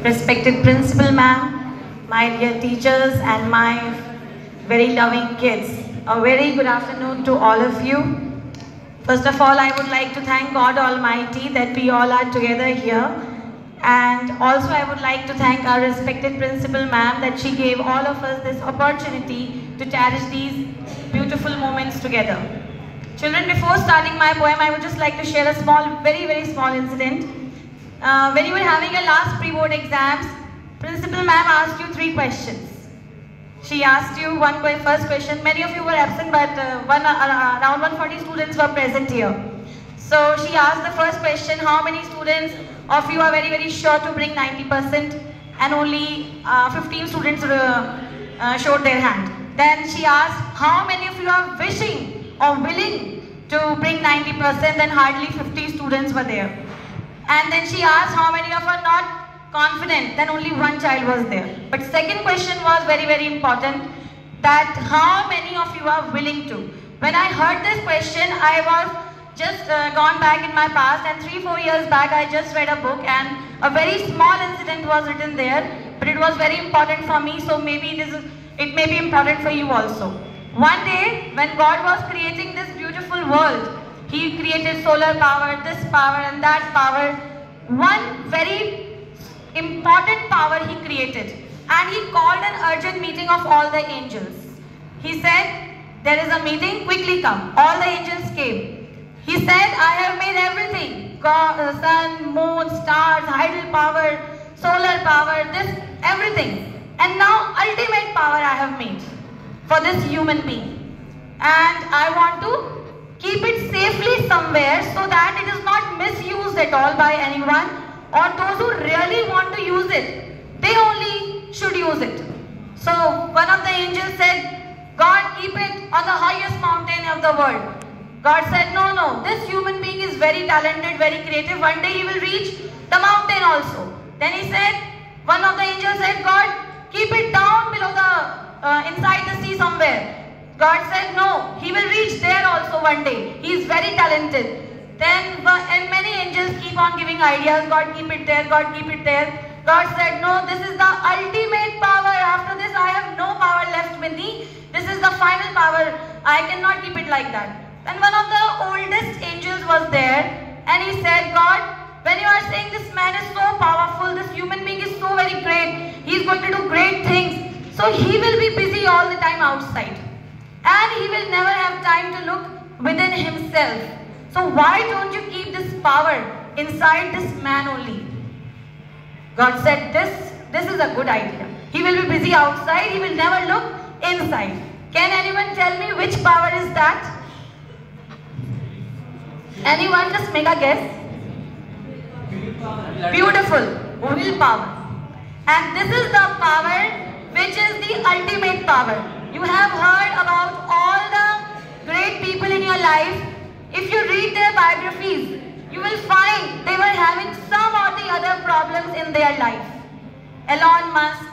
respected principal ma'am, my dear teachers and my very loving kids. A very good afternoon to all of you. First of all, I would like to thank God Almighty that we all are together here. And also I would like to thank our respected principal ma'am that she gave all of us this opportunity to cherish these beautiful moments together. Children, before starting my poem, I would just like to share a small, very small incident. When you were having your last pre-board exams, principal ma'am asked you 3 questions. She asked you first question. Many of you were absent, but around 140 students were present here. So she asked the first question, how many students of you are very sure to bring 90%, and only 15 students showed their hand. Then she asked, how many of you are wishing or willing to bring 90%, then hardly 50 students were there. And then she asked, how many of you are not confident, then only 1 child was there. But second question was very important, that how many of you are willing to. When I heard this question, I was just gone back in my past, and 3-4 years back I just read a book and a very small incident was written there, but it was very important for me, so maybe it may be important for you also. One day when God was creating this beautiful world, He created solar power, this power and that power. One very important power He created, and He called an urgent meeting of all the angels. He said, there is a meeting, quickly come. All the angels came. He said, I have made everything. God, sun, moon, stars, hydel power, solar power, this, everything. And now ultimate power I have made for this human being. And I want to keep it safely somewhere so that it is not misused at all by anyone, or those who really want to use it, they only should use it. So one of the angels said, God, keep it on the highest mountain of the world. God said, no, this human being is very talented, very creative. One day he will reach the mountain also. Then he said, one of the angels said, God, keep it down below the, inside the sea somewhere. God said, no, he will reach there also one day. He is very talented. Then, and many angels keep on giving ideas, God, keep it there, God, keep it there. God said, no, this is the ultimate power. After this, I have no power left with me. This is the final power. I cannot keep it like that. Then one of the oldest angels was there, and he said, God, when you are saying this man is so powerful, this human being is so very great, he is going to do great things, so he will be busy all the time outside, and he will never have time to look within himself. So why don't you keep this power inside this man only? God said, this is a good idea. He will be busy outside, he will never look inside. Can anyone tell me which power is that? Anyone, just make a guess. Beautiful. Willpower. And this is the power which is the ultimate power. You have heard about all the great people in your life. If you read their biographies, you will find they were having some or the other problems in their life. Elon Musk,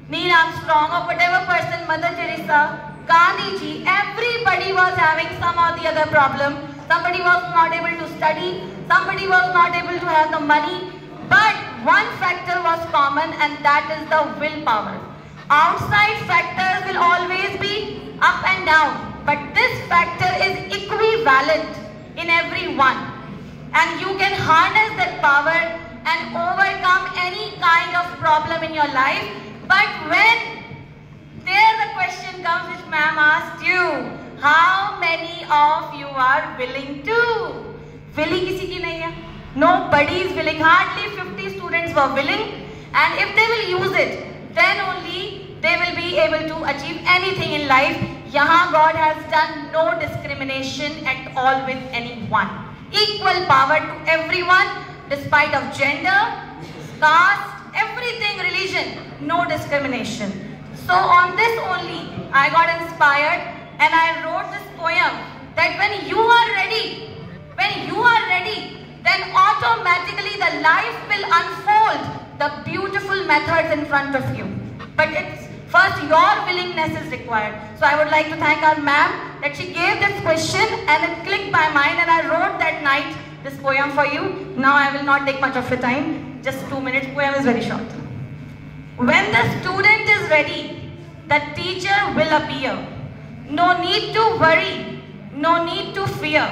Neil Armstrong, or whatever person, Mother Teresa, Gandhi ji, everybody was having some or the other problem. Somebody was not able to study, somebody was not able to have the money, but one factor was common, and that is the willpower. Outside factors will always be up and down, but this factor is equivalent in everyone, and you can harness that power and overcome any kind of problem in your life. But when there the question comes which ma'am asked you, how many of you are willing to? Willing kisi ki nahi hai? Nobody is willing. Hardly 50 students were willing, and if they will use it, then only they will be able to achieve anything in life. Yahan God has done no discrimination at all with anyone. Equal power to everyone, despite of gender, caste, everything, religion, no discrimination. So on this only, I got inspired. And I wrote this poem that when you are ready, then automatically the life will unfold the beautiful methods in front of you. But it's first your willingness is required. So I would like to thank our ma'am that she gave this question and it clicked my mind, and I wrote that night this poem for you. Now I will not take much of your time. Just 2 minutes, poem is very short. When the student is ready, the teacher will appear. No need to worry, no need to fear.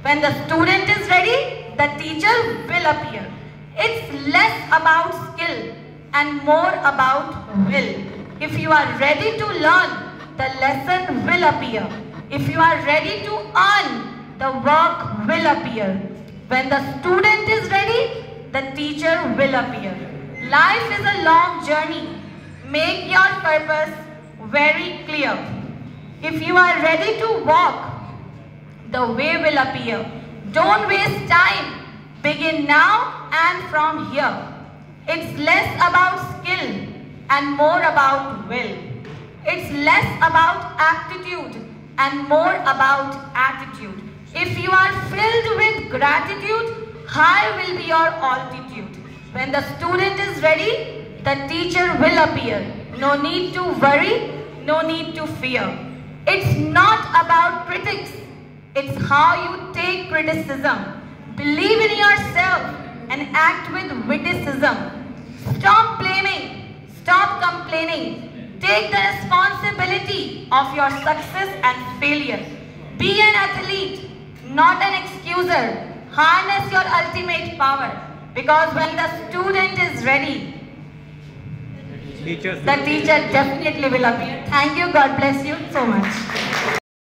When the student is ready, the teacher will appear. It's less about skill and more about will. If you are ready to learn, the lesson will appear. If you are ready to earn, the work will appear. When the student is ready, the teacher will appear. Life is a long journey. Make your purpose very clear. If you are ready to walk, the way will appear. Don't waste time. Begin now and from here. It's less about skill and more about will. It's less about aptitude and more about attitude. If you are filled with gratitude, high will be your altitude. When the student is ready, the teacher will appear. No need to worry, no need to fear. It's not about critics, it's how you take criticism. Believe in yourself and act with witticism. Stop blaming, stop complaining. Take the responsibility of your success and failure. Be an athlete, not an excuser. Harness your ultimate power, because when the student is ready, the teacher definitely will appear. Thank you. God bless you so much.